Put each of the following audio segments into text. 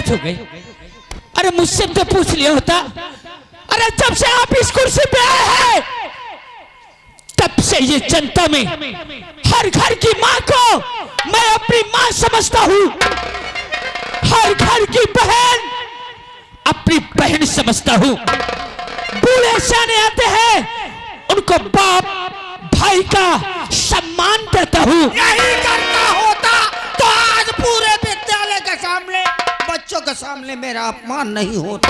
बात हो गई। अरे मुझसे तो पूछ लिया होता। अरे जब से आप इस कुर्सी पे आए हैं तब से ये जनता में हर घर की माँ को मैं अपनी माँ समझता हूँ, हर घर की बहन अपनी बहन समझता हूँ। बूढ़े सियाने आते हैं उनको बाप भाई का सम्मान देता हूँ। यही करता होता तो आज पूरे विद्यालय के सामने बच्चों के सामने मेरा अपमान नहीं होता।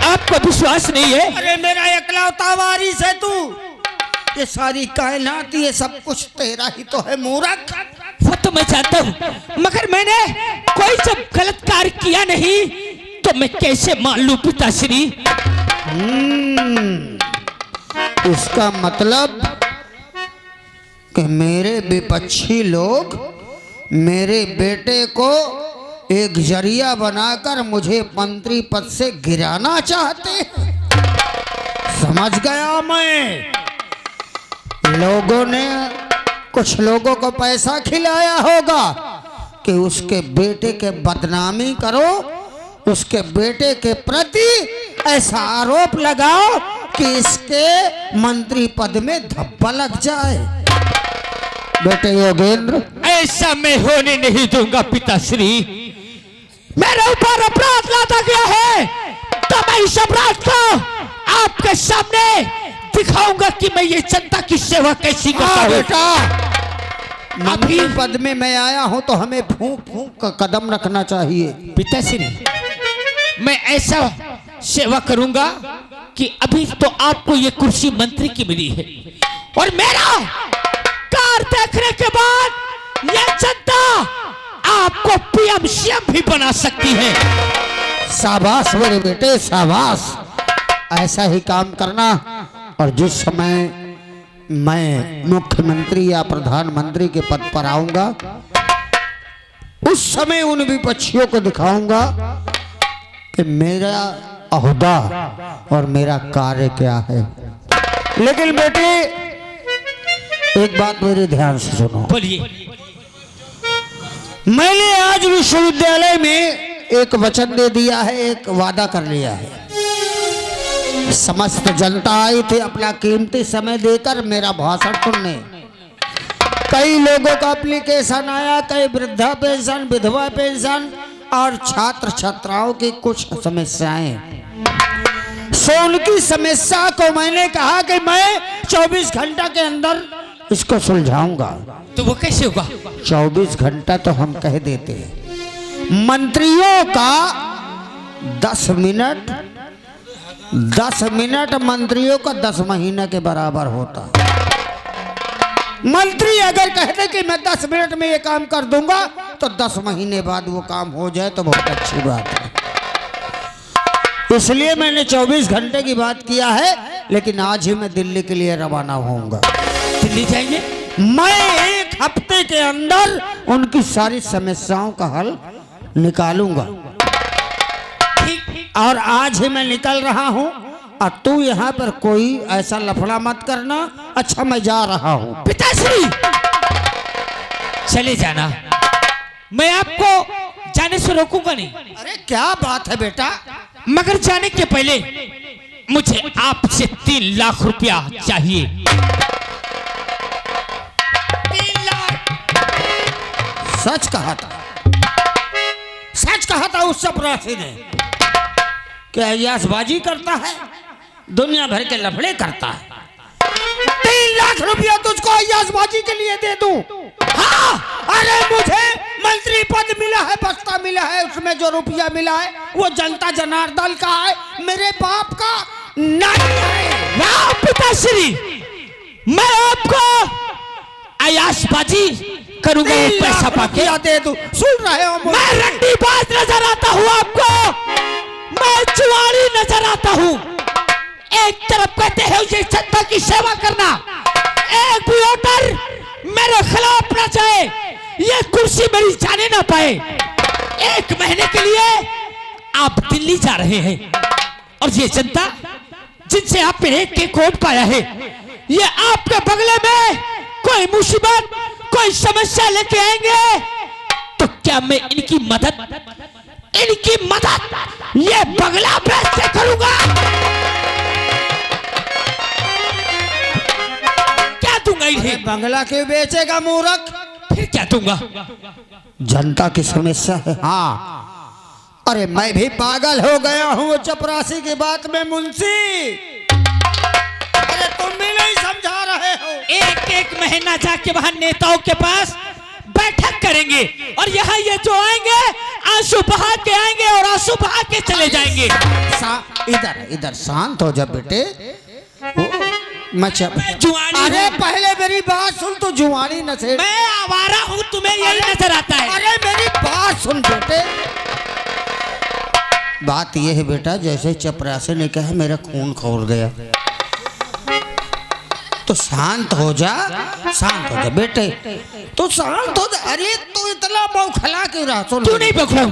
आपको विश्वास नहीं है? अरे मेरा इकलौता वारिस है तू, ये सारी कायनात ये सब कुछ तेरा ही तो है मूर्ख। वो तो मैं जानता हूँ, मगर मैंने कोई जब गलत कार्य किया नहीं तो मैं कैसे मान लूं पिताश्री? इसका मतलब कि मेरे विपक्षी लोग मेरे बेटे को एक जरिया बनाकर मुझे मंत्री पद से गिराना चाहते हैं। समझ गया मैं। लोगों ने कुछ लोगों को पैसा खिलाया होगा कि उसके बेटे के बदनामी करो, उसके बेटे के प्रति ऐसा आरोप लगाओ कि इसके मंत्री पद में धब्बा लग जाए। बेटे योगेंद्र, ऐसा मैं होने नहीं दूंगा पिताश्री। मेरे ऊपर अपराध लादा गया है तो मैं इस अपराध को आपके सामने दिखाऊंगा कि मैं ये जनता की सेवा कैसी करता हूं। बेटा, मंत्री पद में मैं आया हूं तो हमें फूंक फूंक का कदम रखना चाहिए। पिताश्री, मैं ऐसा सेवा करूंगा कि अभी तो आपको ये कुर्सी मंत्री की मिली है और मेरा कार्य देखने के बाद ये जनता आपको पीएम सीएम भी बना सकती है। शाबाश मेरे बेटे, शाबाश। ऐसा ही काम करना और जिस समय मैं मुख्यमंत्री या प्रधानमंत्री के पद पर आऊंगा उस समय उन विपक्षियों को दिखाऊंगा कि मेरा ओहदा और मेरा कार्य क्या है। लेकिन बेटे एक बात मेरे ध्यान से सुनो। बोलिए। मैंने आज विश्वविद्यालय में एक वचन दे दिया है, एक वादा कर लिया है। समस्त जनता आई थी अपना कीमती समय देकर मेरा भाषण सुनने। कई लोगों का एप्लीकेशन आया, कई वृद्धा पेंशन, विधवा पेंशन और छात्र छात्राओं की कुछ समस्याएं। सो उनकी समस्या को मैंने कहा कि मैं 24 घंटा के अंदर इसको सुलझाऊंगा। तो वो कैसे होगा? 24 घंटा तो हम कह देते हैं। मंत्रियों का 10 मिनट मंत्रियों का 10 महीने के बराबर होता। मंत्री अगर कहते कि मैं 10 मिनट में ये काम कर दूंगा तो 10 महीने बाद वो काम हो जाए तो बहुत अच्छी बात है। इसलिए मैंने 24 घंटे की बात किया है, लेकिन आज ही मैं दिल्ली के लिए रवाना होऊंगा। दिल्ली जाएंगे? मैं एक हफ्ते के अंदर उनकी सारी समस्याओं का हल निकालूंगा। और आज ही मैं निकल रहा हूं और तू यहाँ पर कोई ऐसा लफड़ा मत करना। अच्छा, मैं जा रहा हूं। पिताश्री चले जाना, मैं आपको जाने से रोकूंगा नहीं। अरे क्या बात है बेटा, मगर जाने के पहले मुझे आपसे 3 लाख रुपया चाहिए। 3 लाख? सच कहा था, सच कहा था उस चपरासी ने। क्या अय्यासबाजी करता है, दुनिया भर के लफड़े करता है। 3 लाख रुपया तुझको अय्यासबाजी के लिए दे दूं? हाँ, अरे मुझे मंत्री पद मिला है, बस्ता मिला है, उसमें जो रुपया मिला है वो जनता जनार्दन का है, मेरे बाप का नहीं है। ना पिताश्री, मैं आपको अय्यासबाजी करूंगा वो पैसा पाके। दे दूं? सुन रहे हो? मैं रंडीबाज नजर आता हूँ आपको, मैं जुआरी नजर आता हूँ। एक तरफ कहते हैं ये जनता की सेवा करना, एक भी वोटर मेरे खिलाफ ना जाए, ये कुर्सी मेरी जाने ना पाए। 1 महीने के लिए आप दिल्ली जा रहे हैं और ये जनता जिनसे आपने एक वोट पाया है, ये आपके बगले में कोई मुसीबत, कोई समस्या लेके आएंगे तो क्या मैं इनकी मदद इनकी मदद ये बंगला बेच के करूंगा। क्या दूंगा इन्हें? बंगला क्यों बेचेगा मूर्ख? फिर क्या दूंगा? जनता की समस्या है। हाँ, अरे मैं भी पागल हो गया हूँ चपरासी की बात में मुंशी। अरे तुम भी नहीं समझा रहे हो। एक एक महीना जाके वहां नेताओं के पास बैठक करेंगे और यहाँ ये जो आएंगे आंसू बहा के आएंगे और आंसू बहा के चले जाएंगे। इधर इधर शांत हो जा बेटे। जुआनी। अरे पहले मेरी बात सुन, तो जुआनी न से। मैं आवारा हूँ, तुम्हें यही नजर आता है। अरे मेरी बात सुन बेटे। बात यह है बेटा, जैसे चपरासी ने कहा मेरा खून खौल गया, तो शांत हो जा, शांत हो जा बेटे, तो शांत हो जा। अरे तू इतना बौखला क्यों रहा? सुन, तू नहीं बौखला,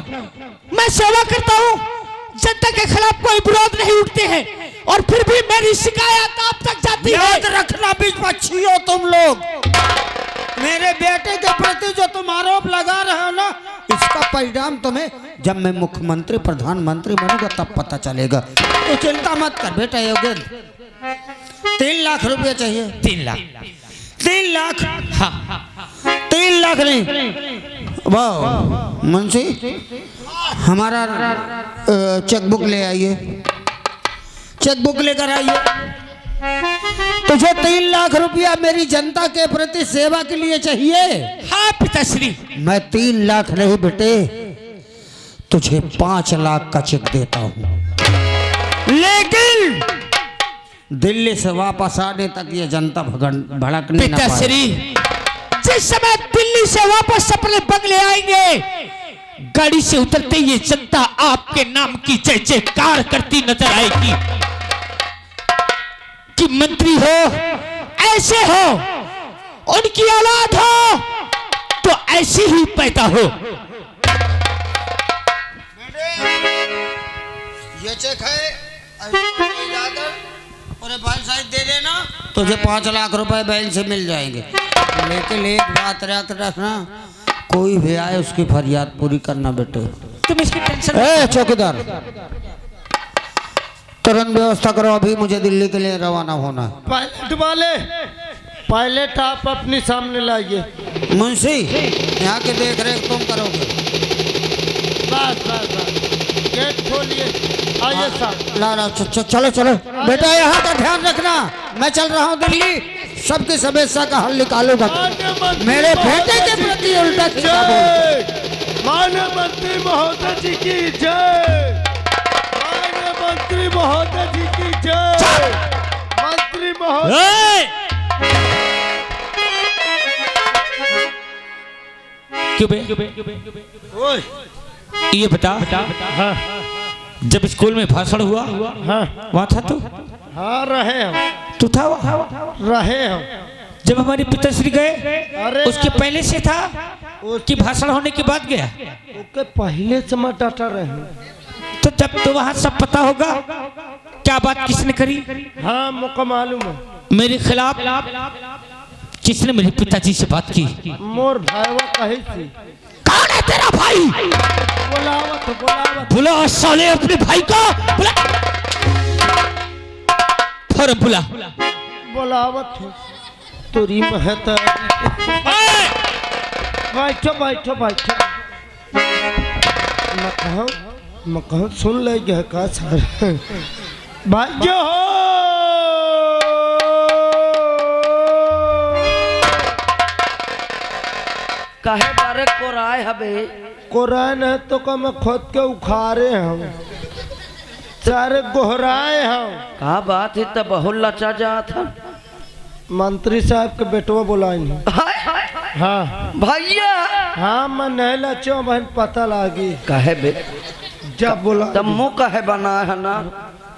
मैं सेवा करता हूँ, जनता के खिलाफ कोई विरोध नहीं उठते हैं और फिर भी मेरी शिकायत आप तक जाती है। याद रखना विपक्षी हो तुम लोग। मेरे बेटे के प्रति जो तुम आरोप लगा रहे हो ना, इसका परिणाम तुम्हें जब मैं मुख्यमंत्री प्रधानमंत्री बनूंगा तब पता चलेगा। तो चिंता मत कर बेटा योगेंद्र। 3 लाख रुपया चाहिए। 3 लाख? 3 लाख? हाँ। 3 लाख नहीं। वाह मुंशी, हमारा चेकबुक ले आइए, चेकबुक लेकर आइए। तुझे 3 लाख रुपया मेरी जनता के प्रति सेवा के लिए चाहिए? हाँ पिताश्री। मैं 3 लाख नहीं बेटे, तुझे 5 लाख का चेक देता हूँ, लेकिन दिल्ली से वापस आने तक ये जनता भड़कने न पाए। पिताश्री, जिस समय दिल्ली से वापस अपने बंगले आएंगे, गाड़ी से उतरते ये जनता आपके नाम की जय जयकार करती नजर आएगी कि मंत्री हो, ऐसे हो, उनकी औलाद हो तो ऐसी ही पैदा हो। ये चेक है, और बैंक साइड दे देना, तुझे 5 लाख रुपए बैंक से मिल जाएंगे। लेकिन एक बात याद रखना, कोई भी आए उसकी फरियाद पूरी करना बेटे। तुम इसकी टेंशन। ए चौकीदार, तुरंत व्यवस्था करो, अभी मुझे दिल्ली के लिए रवाना होना है। पायलट वाले, पायलट आप अपने सामने लाइए। मुंशी, यहाँ की देख रेख तुम करोगे। बस बस बस, गेट खोलिए, आइए साहब। ला चलो चलो बेटा, यहाँ का ध्यान रखना, मैं चल रहा हूँ दिल्ली, सबकी समस्या का हल निकालूंगा। मेरे बेटे के प्रति उल्टा माननीय मंत्री महोदय जी की जय, माननीय मंत्री महोदय जी की जय, मंत्री महोदय। क्यों बे? ओए, ये बता, हाँ जब स्कूल में भाषण हुआ हाँ वहाँ था तू? हाँ रहे हम, तू था वहाँ? रहे हम। जब हमारे पिताश्री गए अरे उसके पहले से था कि भाषण होने के बाद गया? ओके, पहले से मैं डटा रहे। तो जब तो वहाँ सब पता होगा क्या बात किसने करी। हाँ मुझको मालूम है। मेरे खिलाफ किसने मेरे पिताजी से बात की? मोर भाईवा कही थी। कौन है तेरा भाई? बुलावत बुलावत। बुला साले अपने भाई को, बुला फौरन बुला। बुलावत है तुरी महता। बैठो बैठो बैठो। मैं कहूँ सुन ले गया का सारे भाई जो हो। काहे बारे कोराए हबे? कोराए न तो का मैं खुद के उखाड़े हम, सारे गोहराए हम। का बात है, तब बहुत लचा जात था। मंत्री साहब के बेटवा बुलाए। हाय हाय हाँ भैया। हाँ मैं नहीं लचो बहन, पता लागी। काहे बे? जब बोला तब मुँह काहे बना है ना?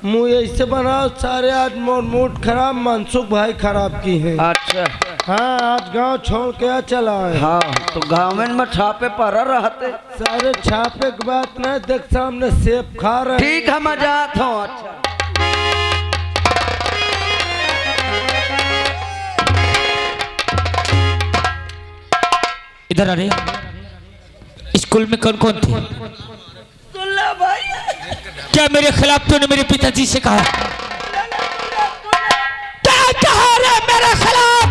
मुँह ऐसे बनाओ, सारे आज मूड खराब, मनसुख भाई खराब की है। अच्छा हाँ आज गांव छोड़ के चला है। हाँ तो गाँव में छापे पर रहते। सारे छापे की बात नहीं, देख सामने सेब खा रहे। ठीक है मैं जात हूँ। अच्छा इधर आ रे। स्कूल में कौन कौन थे? क्या मेरे खिलाफ तूने मेरे पिताजी से कहा? क्या कहा रे मेरे खिलाफ?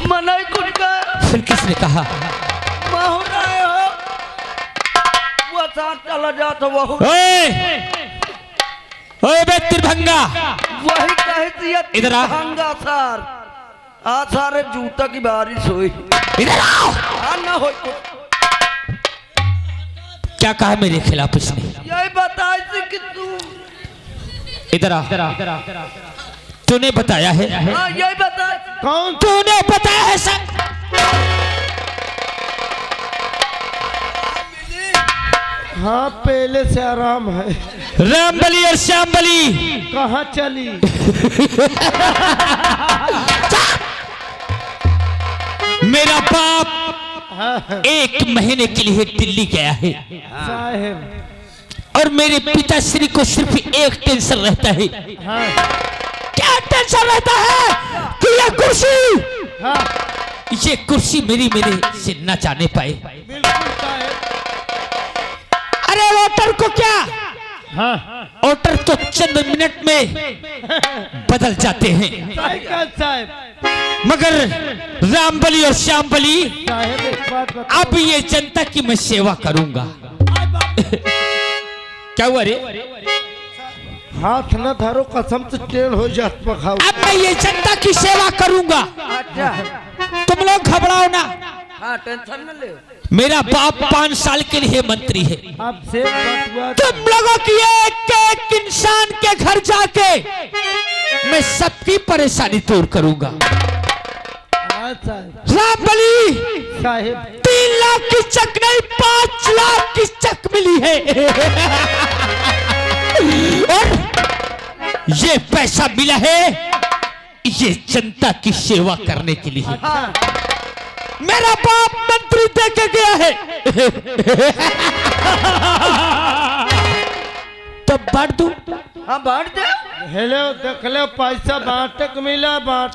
मनाई कुछ का फिर किसने कहा? बहु रहे हो वो साथ चला जाता बहु ओए बे तिरभंगा, वही कहे थी इधर आ। हंगा सार आज सारे जूता की बारिश हुई। इधर आओ। ना हो क्या कहा मेरे खिलाफ इसने? यही बताई थी कि तू इधर आ। तूने बताया है? हाँ यही बता। कौन? तूने बताया है सर? हाँ पहले से आराम है। रामबली और श्यामबली कहाँ चली? मेरा बाप हाँ 1 महीने के लिए दिल्ली गया है साहेब। और मेरे पिताश्री को सिर्फ एक टेंशन रहता है। हाँ क्या टेंशन रहता है? कि हाँ ये कुर्सी मेरी मेरे से न जाने पाए। बिल्कुल साहेब। अरे वोटर को क्या, हाँ वोटर तो चंद मिनट में बदल जाते हैं, साइकिल साहेब। मगर रामबली और श्यामबली साहेब एक बात बता। अब ये जनता की मैं सेवा करूंगा। क्या हुआ रे? हाथ न धरो, कसम से टेढ़ हो जात पखाओ। अब मैं ये जनता की सेवा करूंगा, अच्छा तुम लोग घबराओ ना। हाँ टेंशन न ले। मेरा बाप 5 साल के लिए मंत्री है। अब से बटुआ तुम लोगों की एक इंसान के घर जाके मैं सबकी परेशानी दूर करूंगा। हाँ साहेब। रामबली साहेब 3 लाख की चेक नहीं 5 लाख की चेक मिली है। और ये पैसा मिला है ये जनता की सेवा करने के लिए। हाँ मेरा बाप मंत्री दे के गया है। तो बांट दूं? हाँ बांट दे। हेलो देख लो पैसा बांटे को मिला बांट।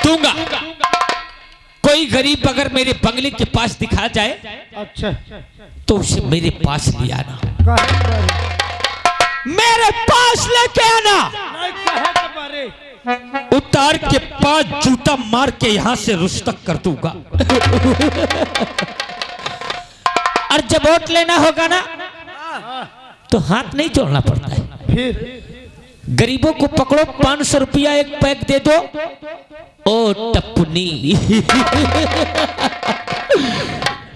दूंगा। कोई गरीब अगर मेरे बंगले के पास दिखा जाए अच्छा तो उसे मेरे पास ले आना, कहे मेरे पास लेके आना। नहीं कहे के बारे। उतार के 5 जूता मार के यहां से रुस्तक कर दूंगा। और जब वोट लेना होगा ना तो हाथ नहीं जोड़ना पड़ता है। फिर गरीबों को पकड़ो, 500 रुपया एक पैक दे दो। ओ टप्पनी।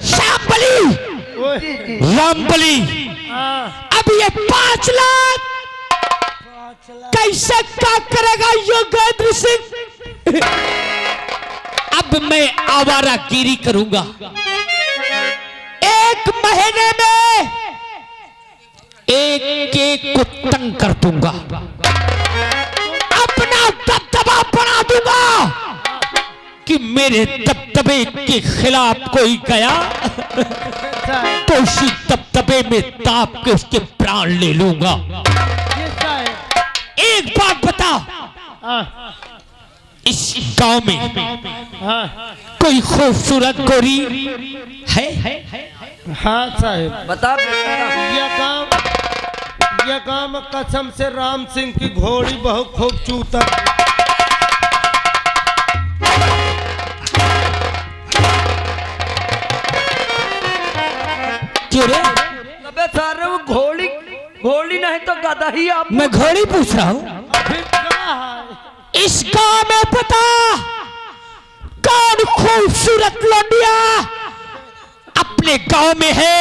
श्यामबली ओए रामबली हाँ अब ये 5 लाख कैसे क्या करेगा योगेंद्र सिंह? अब मैं आवारागिरी करूंगा। 1 महीने में एक को तंग कर दूंगा, अपना दबदबा बना दूंगा कि मेरे दबदबे के खिलाफ कोई गया साहेब। तो उसी दबदबे में दाब के उसके प्राण ले लूंगा। ये साहेब। एक बात बता, हाँ इस गांव में हाँ कोई खूबसूरत गोरी है? हाँ साहेब। बता बेटा। यह गांव में कसम से राम सिंह की घोड़ी बहुत खूबसूरत। क्यों रे? अबे सारे वो घोड़ी घोड़ी नहीं तो गधा ही आप। मैं घोड़ी पूछ रहा हूँ। फिर क्या है? इस गांव में पता कौन खूबसूरत लौंडिया अपने गांव में है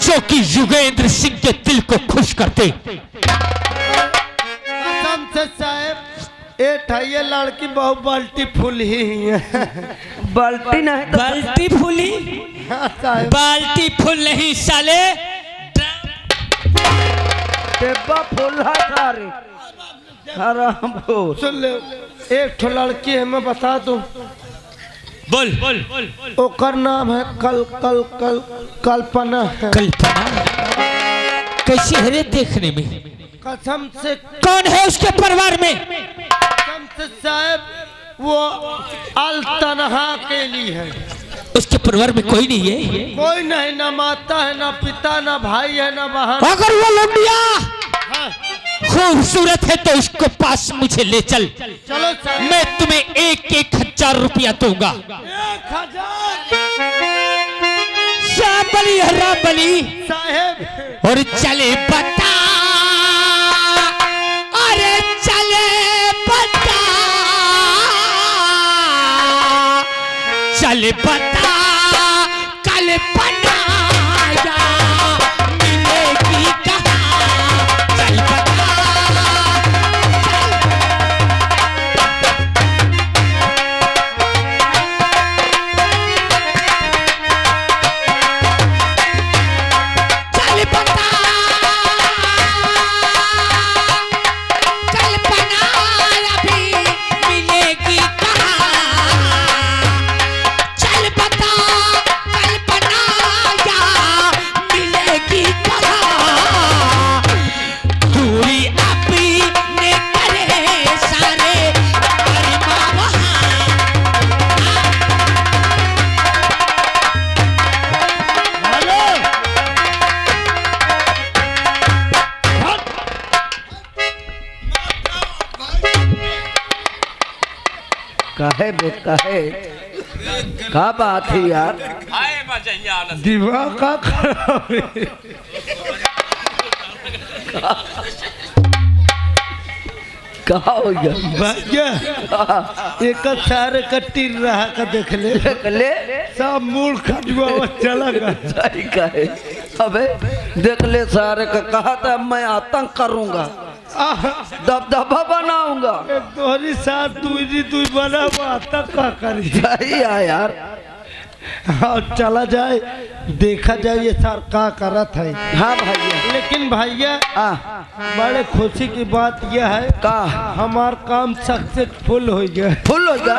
जो कि योगेंद्र सिंह के दिल को खुश करते? कसम से साहेब ये लड़की बहुत बाल्टी फुल ही है। बाल्टी नहीं तो बाल्टी फूली? हाँ साहेब। बाल्टी फूल नहीं साले, डिब्बा फुल है सारे। हराम खोर। सुन ले, एक ठो लड़की है मैं बता दूं। बोल। ओकर नाम है कल्पना है। कल्पना कैसी है रे देखने में? कसम से कौन है उसके परिवार में? साहब वो अल तनहा के लिए है। उसके परिवार में कोई नहीं है? कोई नहीं, ना माता है, ना पिता, ना भाई है, ना बहन। अगर वो लौंडिया हाँ, खूबसूरत है तो उसको पास मुझे ले चल। चलो साहब। मैं तुम्हें 1,000 रुपया दूंगा। 1,000 श्याम बली हरा बली साहेब। और चले बता, अरे चले बता, चले बता, कल बनाया मिलेगी कहाँ, चल बता, चल बता, कल बनाया भी मिलेगी कहाँ, चल बता, कल बनाया मिलेगी कहाँ, दूरी अपने करे सारे परिमा वहाँ। हेलो। काहे बे काहे? का बात है यार? दिमाग का खराब है। का हो गया? भैया एक सारे कट्टी रहा का देख ले, ले सब मूड खजुआ चला गया। सही कहे। अबे देख ले सारे का कहा था मैं आतंक करूंगा, दबदबा बनाऊंगा। तोहरी साथ दूरी तू बना बाता का करी। सही है यार। हाँ, चला जाए देखा जाए ये सर का करत है। हाँ भैया। लेकिन भैया बड़े खुशी की बात यह है का हमार काम सक्सेसफुल हो गया। फुल हो गया।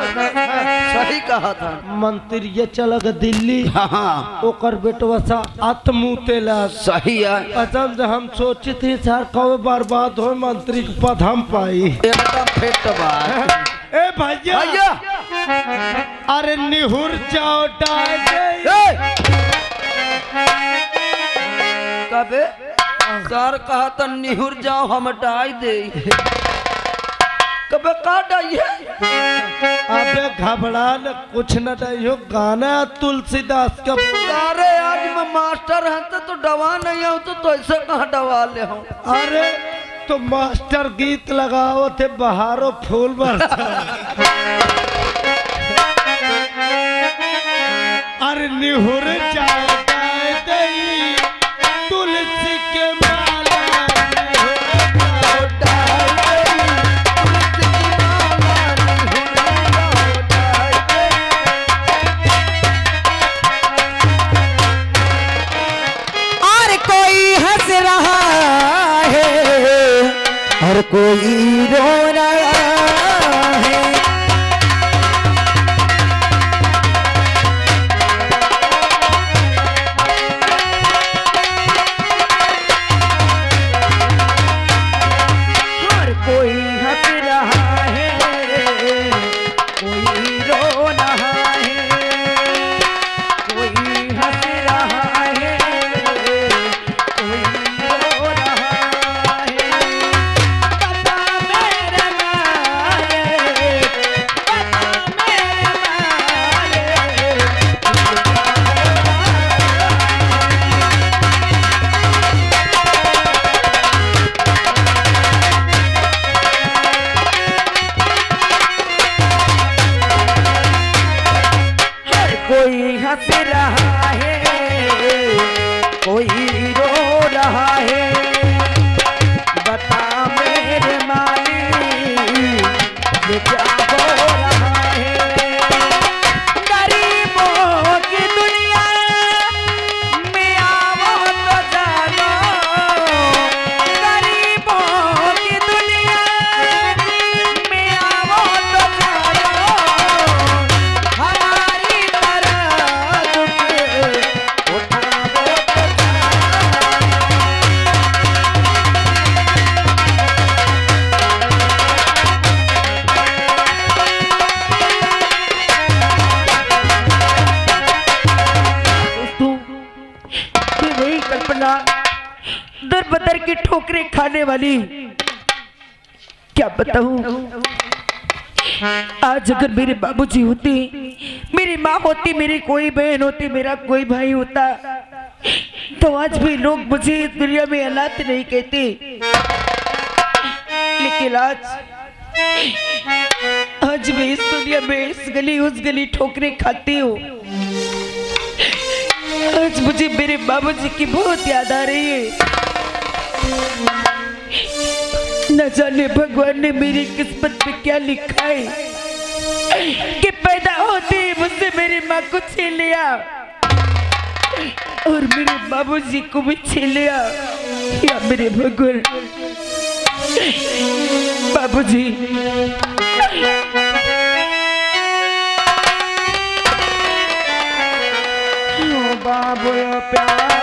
सही कहा था। मंत्री ये चला गया दिल्ली। हाँ ओकर बेटवा सा आत्मूतेला। सही है। कसम से हम सोचे थे सर कब बर्बाद हो मंत्री के पद हम पाई। एकदम फिट बात। ए भैया भैया अरे निहुर जाओ डाल कबे सर कहा था निहुर जाओ हम डाई दे। कबे का डाई है? अबे घबरा न कुछ न डाइयो, गाना तुलसीदास का। अरे आज मैं मास्टर है तो दवा नहीं हो तो ऐसे कहाँ दवा ले हूँ? अरे तो मास्टर गीत लगाओ थे बहारो फूल बरसा। अरे निहुर जाओ डाल दई तुलसी के माला, निहुर जाओ डाल दई तुलसी की माला, निहुर जाओ डाल दई। और कोई हंस रहा है और कोई रो रहा है, हर कोई हंस रहा है कोई रो रहा है, कोई हंस रहा है कोई रो रहा है। बता मेरे मालिक, बता मेरे हर कोई हंस रहा है कोई रो रहा है। बता मेरे मालिक ये क्या हो रहा है? गरीबों की दुनिया में आओ तो जानो, गरीबों की दुनिया में आओ तो जानो, हमारी तरह दुख उठाओ तो जानो। ना दर बदर की ठोकरें खाने वाली। क्या बताऊं, आज अगर मेरे बाबूजी होते, मेरी माँ होती, मेरी कोई बहन होती, मेरा कोई भाई होता, तो आज भी लोग मुझे इस दुनिया में अनाथ नहीं कहते। लेकिन आज मैं इस दुनिया में इस गली उस गली ठोकरें खाती हूँ। आज मुझे मेरे बाबूजी की बहुत याद आ रही है। न जाने भगवान ने मेरी किस्मत में क्या लिखा है कि पैदा होते ही मुझसे मेरी माँ को छीन लिया और मेरे बाबूजी को भी छीन लिया। या मेरे भगवान, बाबूजी बाबू प्यार